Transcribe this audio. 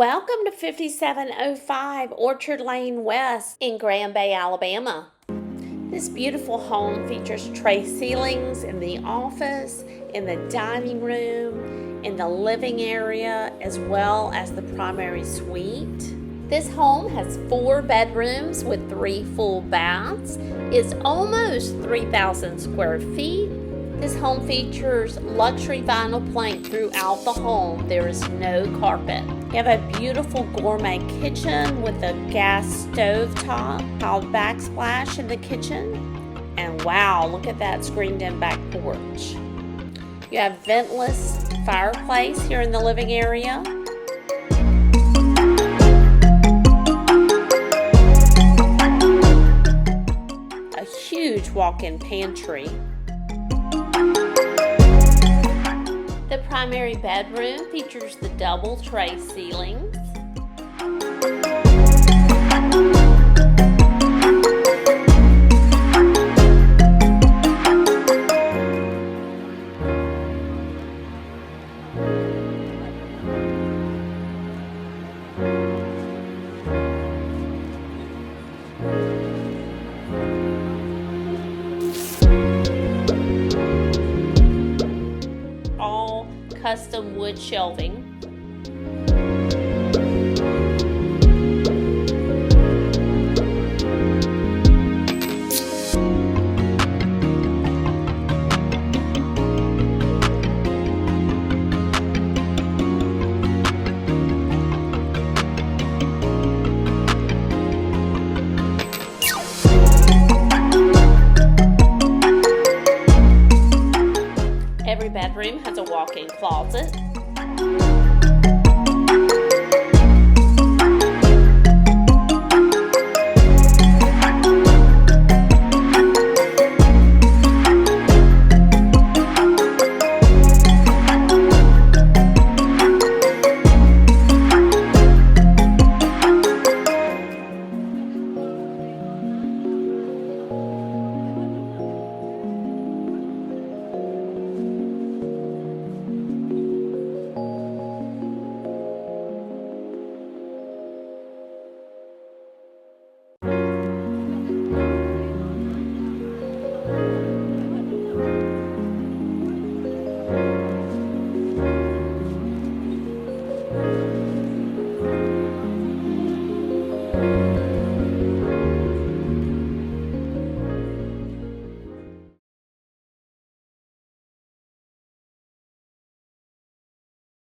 Welcome to 5705 Orchard Lane West in Grand Bay, Alabama. This beautiful home features tray ceilings in the office, in the dining room, in the living area, as well as the primary suite. This home has 4 bedrooms with 3 full baths. It's almost 3,000 square feet. This home features luxury vinyl plank throughout the home. There is no carpet. You have a beautiful gourmet kitchen with a gas stove top called Backsplash in the kitchen. And wow, look at that screened-in back porch. You have ventless fireplace here in the living area. A huge walk-in pantry. The primary bedroom features the double tray ceilings. Custom wood shelving. Every bedroom has a walk-in closet.